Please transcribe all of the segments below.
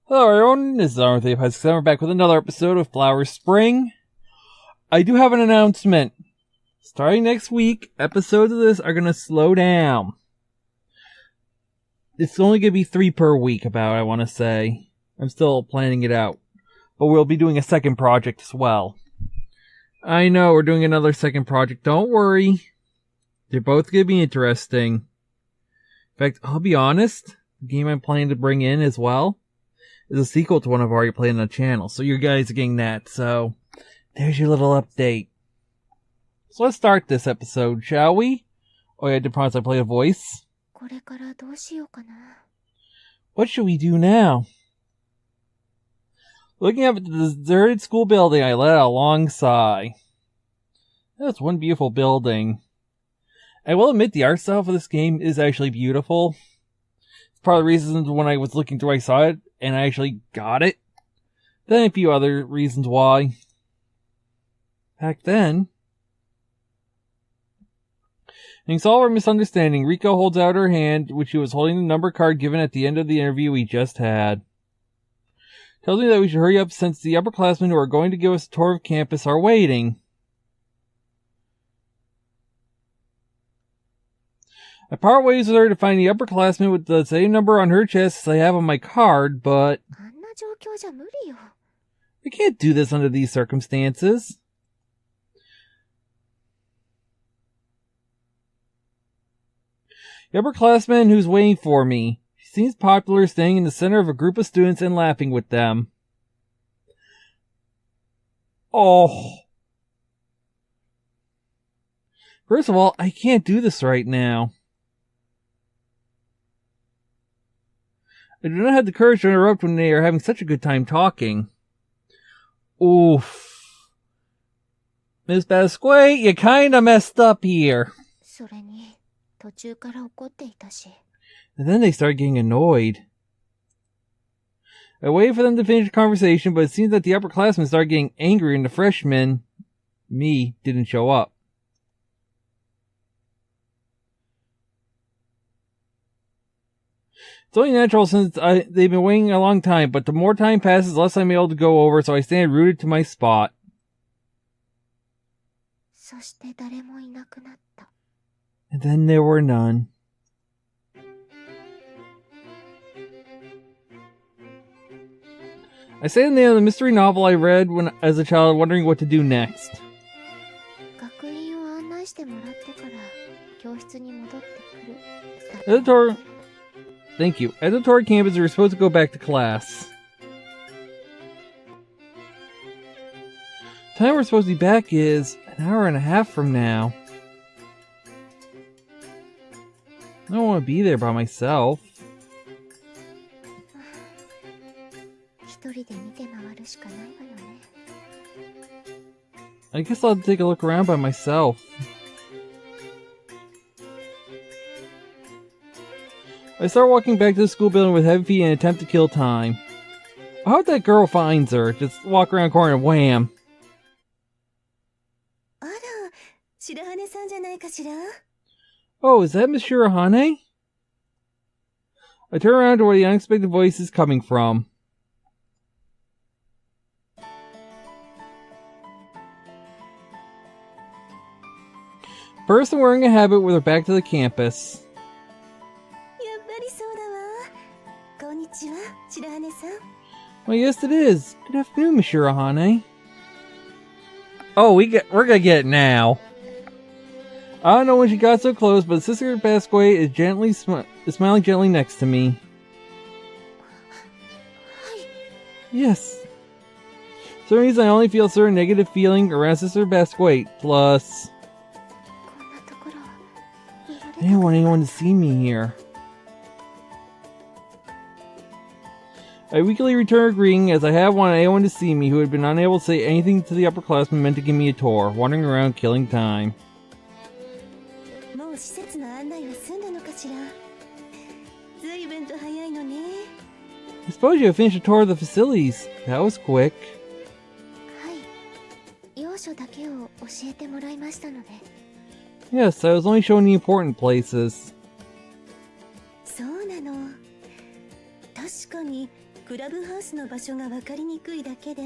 Hello everyone, this is unboxed. We're back with another episode of Flower Spring. I do have an announcement. Starting next week, episodes of this are going to slow down. It's only going to be 3 per week, I want to say. I'm still planning it out. But we'll be doing a second project as well. I know, we're doing another second project. Don't worry. They're both going to be interesting. In fact, I'll be honest, the game I'm planning to bring in as well is a sequel to one I've already played on the channel. So you guys are getting that. So there's your little update. So let's start this episode, shall we? Oh yeah, I did promise I'd play a voice. What should we do now? Looking up at the deserted school building, I let out a long sigh. That's one beautiful building. I will admit the art style for this game is actually beautiful. It's part of the reasons when I was looking through I saw it, and I actually got it. Then a few other reasons why. Back then, and solve our misunderstanding, Riko holds out her hand, which she was holding the number card given at the end of the interview we just had. Tells me that we should hurry up since the upperclassmen who are going to give us a tour of campus are waiting. I part ways with her to find the upperclassmen with the same number on her chest as I have on my card, but I can't do this under these circumstances. The upperclassman who's waiting for me. She seems popular, staying in the center of a group of students and laughing with them. Oh. First of all, I can't do this right now. I do not have the courage to interrupt when they are having such a good time talking. Oof. Miss BasquaitI, you kinda messed up here. And then they start getting annoyed. I waited for them to finish the conversation, but it seems that the upperclassmen started getting angry and the freshmen, me, didn't show up. It's only natural since they've been waiting a long time, but the more time passes, the less I'm able to go over, so I stand rooted to my spot. And then there were none. I sat in the mystery novel I read when as a child, wondering what to do next. Thank you. At the tour campus, we were supposed to go back to class. The time we're supposed to be back is an hour and a half from now. I don't want to be there by myself. I guess I'll take a look around by myself. I start walking back to the school building with heavy feet in an attempt to kill time. I hope that girl finds her. Just walk around the corner and wham. Oh, is that Miss Shirahane? I turn around to where the unexpected voice is coming from. Person wearing a habit with her back to the campus. Well, yes it is. Good afternoon, Miss Shirahane. Oh, we're gonna get it now. I don't know when she got so close, but Sister BasquaitI is smiling gently next to me. Yes. For some reason, I only feel a certain negative feeling around Sister BasquaitI. Plus, I didn't want anyone to see me here. I weakly return a greeting as I have wanted anyone to see me who had been unable to say anything to the upperclassmen meant to give me a tour, wandering around killing time. I suppose you have finished a tour of the facilities. That was quick. Yes, I was only showing the important places. クラブハウスの場所が分かりにくいだけで、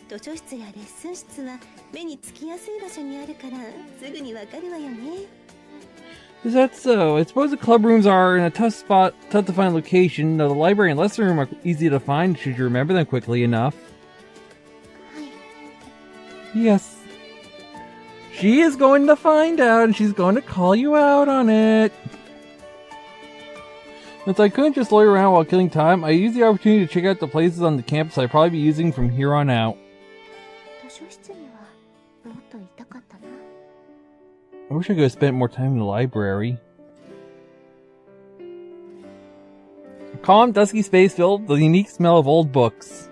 図書室やレッスン室は目につきやすい場所にあるからすぐに分かるわよね。Is that so? I suppose the club rooms are in a tough to find location, though the library and lesson room are easy to find should you remember them quickly enough. Yes. She is going to find out, and she's going to call you out on it. Since I couldn't just loiter around while killing time, I used the opportunity to check out the places on the campus I'd probably be using from here on out. I wish I could have spent more time in the library. A calm, dusky space filled with the unique smell of old books.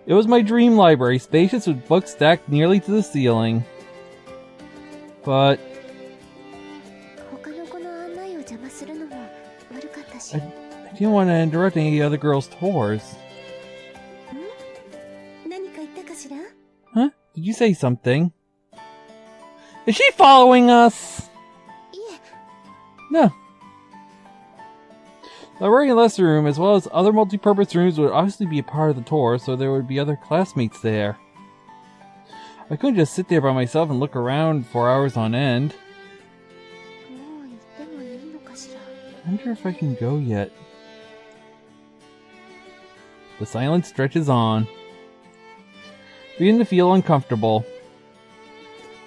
It was my dream library, spacious with books stacked nearly to the ceiling. But I didn't want to interrupt any other girls' tours. Huh? Did you say something? Is she following us? No. The library and lesson room, as well as other multi-purpose rooms, would obviously be a part of the tour, so there would be other classmates there. I couldn't just sit there by myself and look around for hours on end. I wonder if I can go yet. The silence stretches on. Beginning to feel uncomfortable.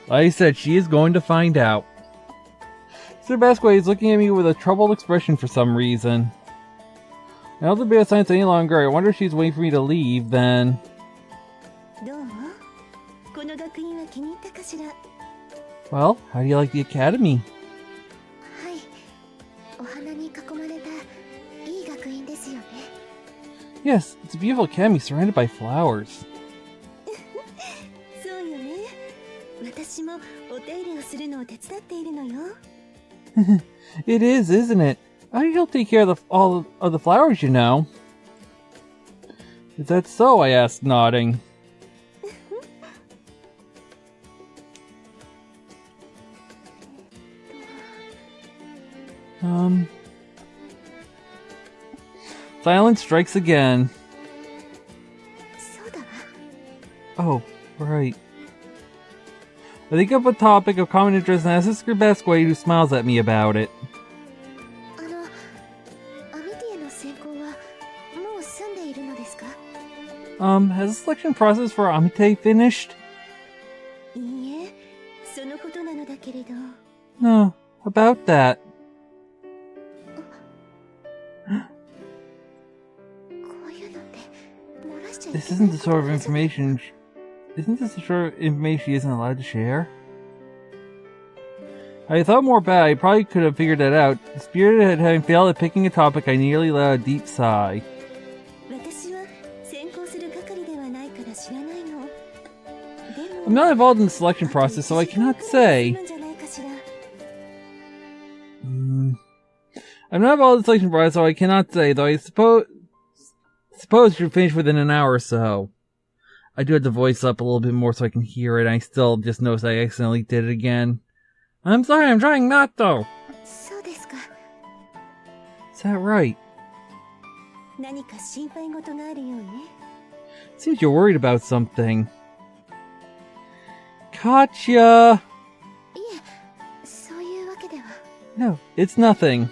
Like I said, she is going to find out. Sister BasquaitI is looking at me with a troubled expression for some reason. I don't be a science any longer. I wonder if she's waiting for me to leave, then... Well, how do you like the academy? Yes, it's a beautiful academy surrounded by flowers. It is, isn't it? I help take care of all of the flowers, you know. Is that so? I asked, nodding. Silence strikes again. Oh, right. I think of a topic of common interest and ask Sister BasquaitI, who smiles at me about it. Has the selection process for Amite finished? No, about that. This isn't the sort of information... Isn't this the sort of information she isn't allowed to share? I thought more about it. I probably could have figured that out. Spirited at having failed at picking a topic, I nearly let out a deep sigh. I'm not involved in the selection process, so I cannot say. I'm not involved in the selection process, so I cannot say, though I suppose you'll finish within an hour or so. I do have to voice up a little bit more so I can hear it. I still just noticed I accidentally did it again. I'm sorry, I'm trying not to. Is that right? Seems you're worried about something. Gotcha! No, it's nothing.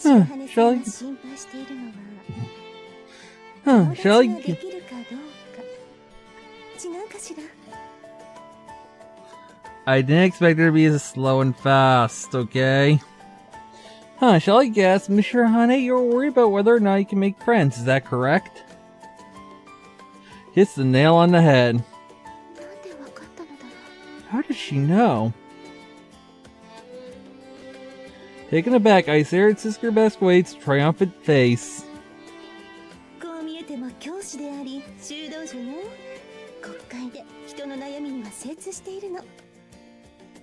Shall I? I didn't expect her to be as slow and fast, okay? Shall I guess, Mr. Hane, you're worried about whether or not you can make friends, is that correct? Hits the nail on the head. How does she know? Taken aback, I stare at Sister BasquaitI's triumphant face.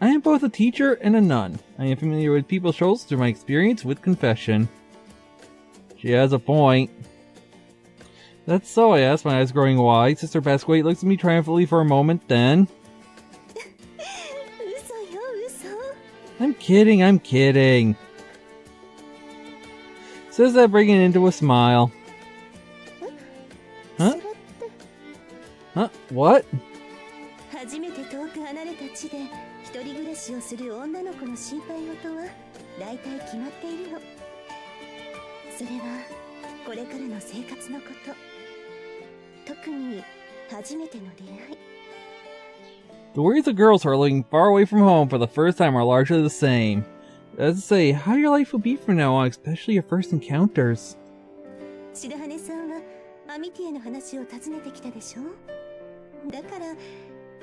I am both a teacher and a nun. I am familiar with people's struggles through my experience with confession. She has a point. That's so, I asked, my eyes growing wide. Sister BasquaitI looks at me triumphantly for a moment, then... I'm kidding. Says that, bringing it into a smile. Huh? Huh? What? 初めて遠く離れた地で一人暮らしをする女の子の心配事は大体決まっているの。それはこれからの生活のこと。特に初めての出会い。The worries of girls who are living far away from home for the first time are largely the same. As to say, how your life will be from now on, especially your first encounters. 白羽さんはアミティエの話を尋ねてきたでしょ。だから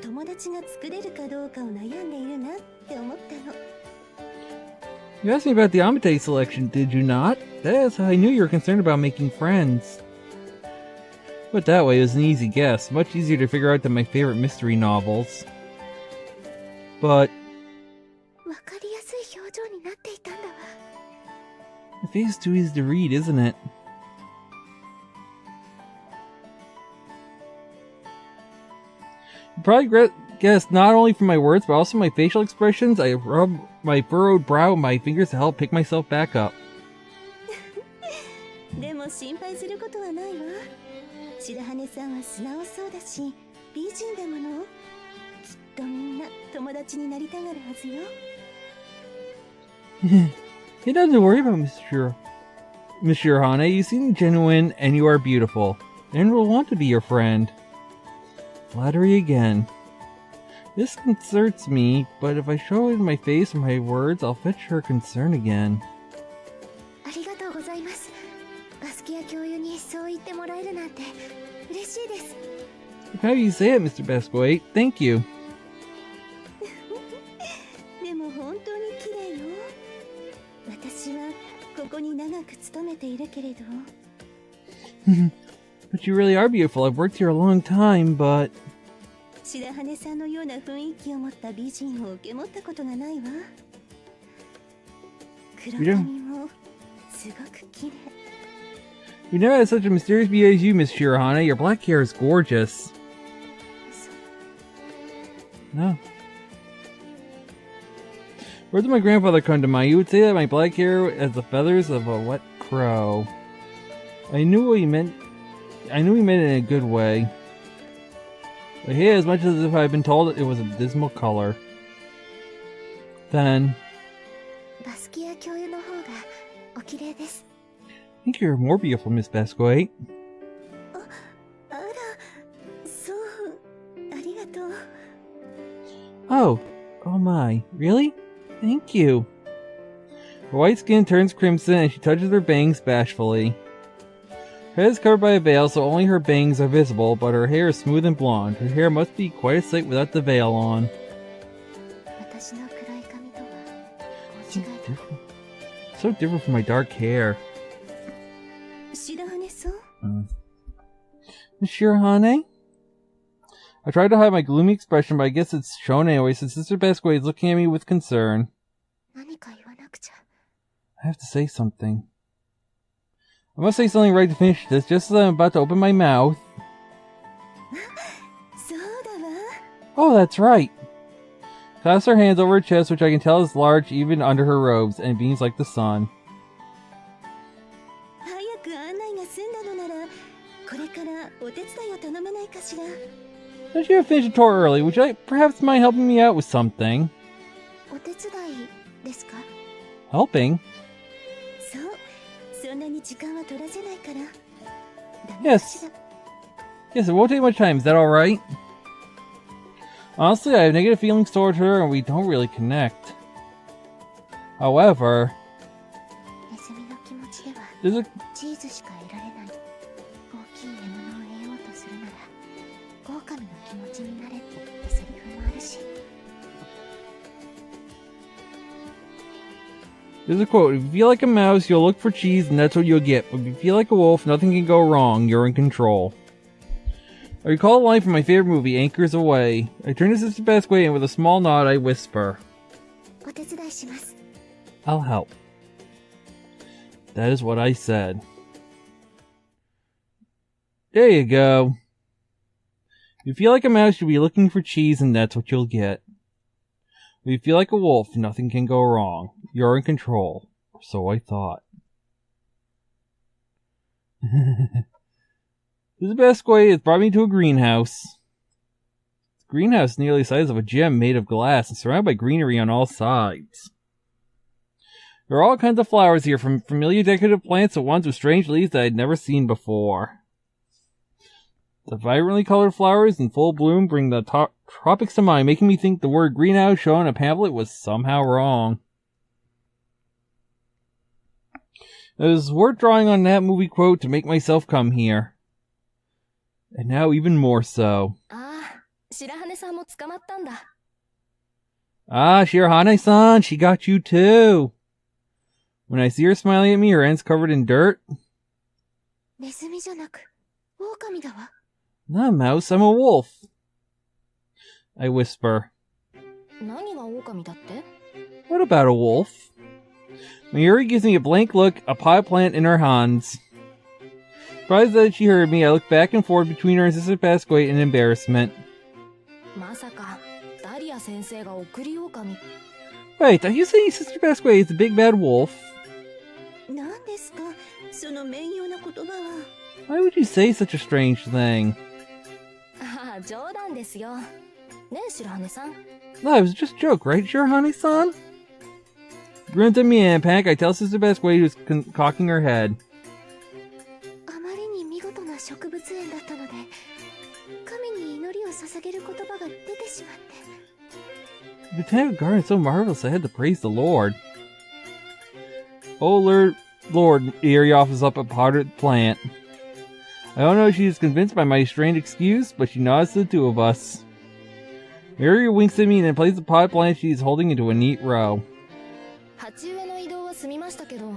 友達が作れるかどうかを悩んでいるなって思ったの。You asked me about the Amite selection, did you not? That's how I knew you were concerned about making friends. But that way, it was an easy guess, much easier to figure out than my favorite mystery novels. But... わかりやすい表情になっていたんだわ。The face is too easy to read, isn't it? You probably guessed not only from my words, but also my facial expressions. I rub my furrowed brow with my fingers to help pick myself back up. でも心配することはないわ。白羽さんは素直そうだし、美人だもの。きっとみんな友達になりたがるはずよ。You don't have to worry about Monsieur Hane. You seem genuine and you are beautiful, and will want to be your friend. Flattery again. This concerns me, but if I show it in my face or my words, I'll fetch her concern again. ありがとうございます。バスキア教諭にそう言ってもらえるなんて嬉しいです。How do you say it, Mr. Basquait? Thank you. でも本当に綺麗よ。私はここに長く勤めているけれど。But you really are beautiful. I've worked here a long time, but... 白羽さんのような雰囲気を持った美人を受け持ったことがないわ。黒髪もすごく綺麗。We never had such a mysterious beauty as you, Miss Shirahane. Your black hair is gorgeous. No. Words of my grandfather come to mind. You would say that my black hair has the feathers of a wet crow. I knew he meant it in a good way. But he as much as if I had been told it was a dismal color. Then... バスキア教諭の方がお綺麗です。I think you're more beautiful, Miss Basquait. あら、そう、ありがとう。Oh my, really? Thank you. Her white skin turns crimson and she touches her bangs bashfully. Her head is covered by a veil, so only her bangs are visible, but her hair is smooth and blonde. Her hair must be quite a sight without the veil on. So different from my dark hair. Miss Shirahane? I tried to hide my gloomy expression, but I guess it's shown anyway since Sister BasquaitI is looking at me with concern. I have to say something. I must say something right to finish this, just as I'm about to open my mouth. Oh, that's right. Clasps her hands over her chest, which I can tell is large even under her robes, and beams like the sun. Since you have finished the tour early, would you perhaps mind helping me out with something? Helping? Yes. Yes, it won't take much time. Is that alright? Honestly, I have negative feelings towards her and we don't really connect. However... there's a... there's a quote, if you feel like a mouse, you'll look for cheese and that's what you'll get. But if you feel like a wolf, nothing can go wrong. You're in control. I recall a line from my favorite movie, Anchors Away. I turn to Sister BasquaitI and with a small nod, I whisper, I'll help. That is what I said. There you go. If you feel like a mouse, you'll be looking for cheese and that's what you'll get. When If you feel like a wolf, nothing can go wrong. You're in control. Or so I thought. Sister BasquaitI has brought me to a greenhouse. The greenhouse is nearly the size of a gym made of glass and surrounded by greenery on all sides. There are all kinds of flowers here, from familiar decorative plants to ones with strange leaves that I'd never seen before. The vibrantly colored flowers in full bloom bring the tropics to mind, making me think the word greenhouse shown in a pamphlet was somehow wrong. It was worth drawing on that movie quote to make myself come here. And now even more so. Ah, Shirahane-san mo tsukamatta nda. Ah, Shirahane-san, she got you too. When I see her smiling at me, her hands covered in dirt. ネズミじゃなく、狼だわ。Not a mouse, I'm a wolf. I whisper. 何が狼だって? What about a wolf? Mayuri gives me a blank look, a pot plant in her hands. Surprised that she heard me, I look back and forth between her and Sister BasquaitI in embarrassment. まさか、ダリア先生が送り狼。 Wait, are you saying Sister BasquaitI is the big bad wolf? 何ですか、その名誉な言葉は。 Why would you say such a strange thing? ああ、冗談ですよ。ねえ、白羽さん。 No, it was just a joke, right, Shirahane-san? Grins at me and panic, I tell Sister BasquaitI who's cocking her head. あまりに見事な植物園だったので、神に祈りを捧げる言葉が出てしまって。 The botanical garden is so marvelous, I had to praise the Lord. Oh, Lord, Eri offers up a potted plant. I don't know if she's convinced by my strange excuse, but she nods to the two of us. Eri winks at me and then places the potted plant she's holding into a neat row. 鉢植えの移動は済みましたけど、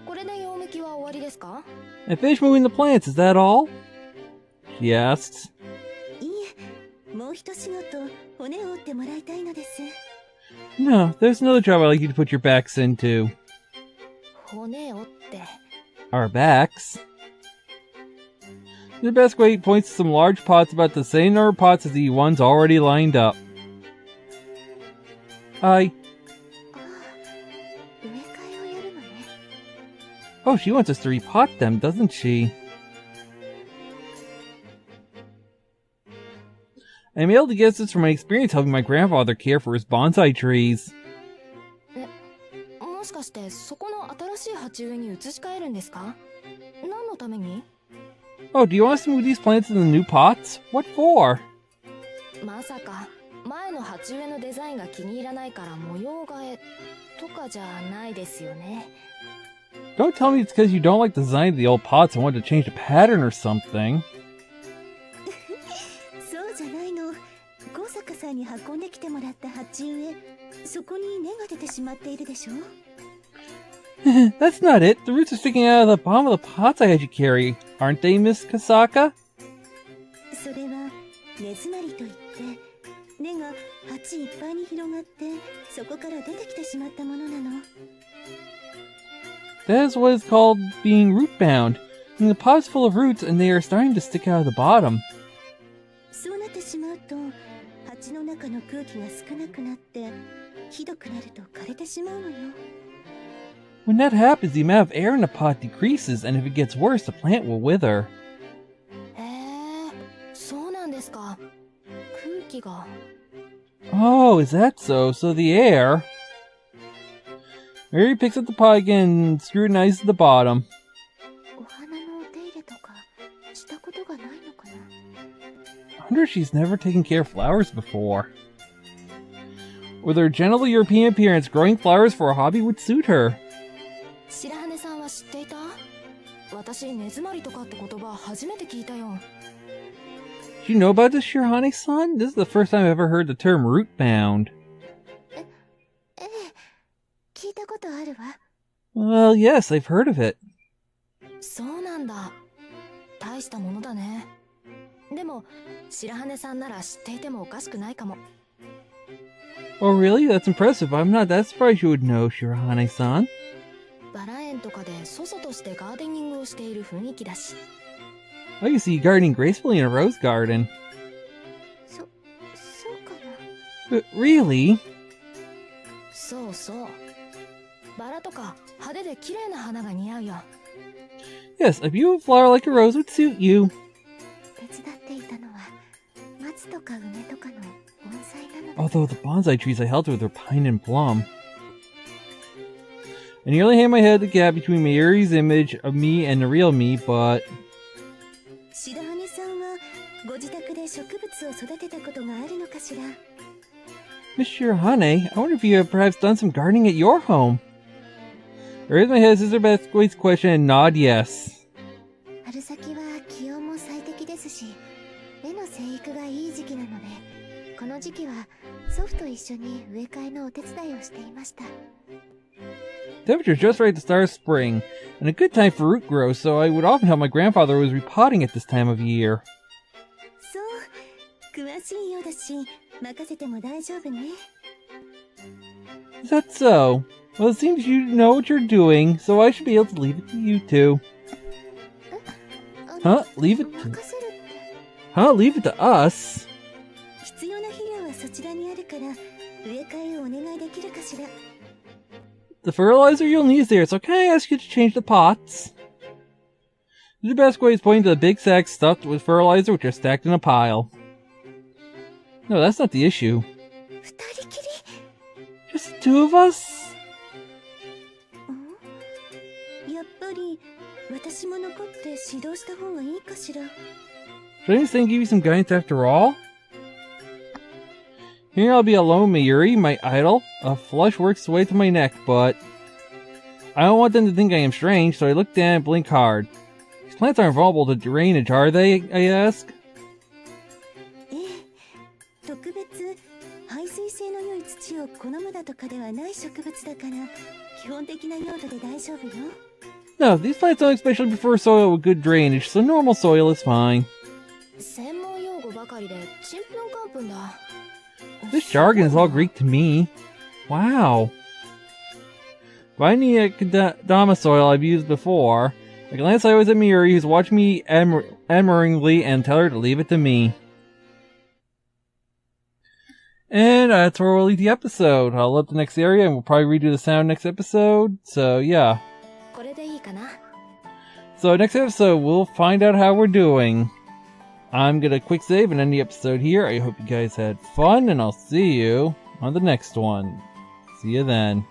これで養むきは終わりですか? I finished moving the plants, is that all? She asks. いいえ、もう一仕事、骨を折ってもらいたいのです。 No, there's another job I'd like you to put your backs into. 骨折って。 Our backs? The BasquaitI points to some large pots about the same number of pots as the ones already lined up. ああ、植え替えをやるのね。 Oh, she wants us to repot them, doesn't she? I'm able to guess this from my experience helping my grandfather care for his bonsai trees. もしかしてそこの新しい鉢植えに移し替えるんですか? 何のために? Oh, do you want us to move these plants into the new pots? What for? まさか前の鉢植えのデザインが気に入らないから模様替えとかじゃないですよね? Don't tell me it's because you don't like the design of the old pots and want to change the pattern or something. そうじゃないの。高坂さんに運んできてもらった鉢植え、そこに根が出てしまっているでしょ? That's not it. The roots are sticking out of the bottom of the pots I had you carry, aren't they, Miss Kasaka? それは根詰まりといって、根が鉢いっぱいに広がって、そこから出てきてしまったものなの。 That is what is called being root-bound. And the pot is full of roots and they are starting to stick out of the bottom. そうなってしまうと、鉢の中の空気が少なくなって、ひどくなると枯れてしまうのよ。 When that happens, the amount of air in the pot decreases, and if it gets worse, the plant will wither. そうなんですか。空気が。 Oh, is that so? So the air... Mary picks up the pot again and scrutinizes the bottom. お花のお手入れとかしたことがないのかな? I wonder if she's never taken care of flowers before. With her gentle European appearance, growing flowers for a hobby would suit her. 白羽さんは知っていた? 私、根詰まりとかって言葉初めて聞いたよ。 Do you know about this, Shirahane-san? This is the first time I've ever heard the term root-bound. 聞いたことあるわ。 Well, yes, I've heard of it. そうなんだ。大したものだね。でも、白羽さんなら知っていてもおかしくないかも。 Oh, really? That's impressive. I'm not that surprised you would know, Shirahane-san. バラ園とかで粗々としてガーデニングをしている雰囲気だし。 I can see you gardening gracefully in a rose garden. そうかな。But really? そうそう。バラとか派手で綺麗な花が似合うよ。Yes, a beautiful flower like a rose would suit you. 手伝っていたのは松とか梅とかの盆栽なので。 Although the bonsai trees I held with were pine and plum. I nearly hit my head the gap between Mayuri's image of me and the real me, but... 白羽さんはご自宅で植物を育てたことがあるのかしら。 Miss Shirahane, I wonder if you have perhaps done some gardening at your home. I raised my head as Sister BasquaitI's question and nod yes. 春先は気温も最適ですし、根の生育がいい時期なので、この時期は祖父と一緒に植え替えのお手伝いをしていました。 Temperature is just right at the start of spring, and a good time for root growth, so I would often help my grandfather who was repotting at this time of year. そう、詳しいようだし、任せても大丈夫ね。 Is that so? Well, it seems you know what you're doing, so I should be able to leave it to you two. Huh? Leave it to... 任せるって。 Huh? Leave it to us? 必要な肥料はそちらにあるから、植え替えをお願いできるかしら。 The fertilizer you'll need is there, so can I ask you to change the pots? The best way is pointing to the big sacks stuffed with fertilizer which are stacked in a pile. No, that's not the issue. 二人きり。 Just the two of us? やっぱり私も残って指導した方がいいかしら。 Should I just give you some guidance after all? Here I'll be alone, Mayuri, my idol. A flush works its way to my neck, but... I don't want them to think I am strange, so I look down and blink hard. These plants aren't vulnerable to drainage, are they? I ask. ええ、特別排水性の良い土を好むだとかではない植物だから、基本的な用途で大丈夫よ。 No, these plants don't especially prefer soil with good drainage, so normal soil is fine. 専門用語ばかりでちんぷんかんぷんだ。 This jargon is all Greek to me. Wow. Finding a Kadama soil I've used before, I glance sideways at Mayuri, who's watching me admiringly, and tell her to leave it to me. And that's where we'll leave the episode. I'll load the next area, and we'll probably redo the sound next episode. So, yeah. これでいいかな。 So, next episode, we'll find out how we're doing. I'm gonna quick save and end the episode here. I hope you guys had fun, and I'll see you on the next one. See you then.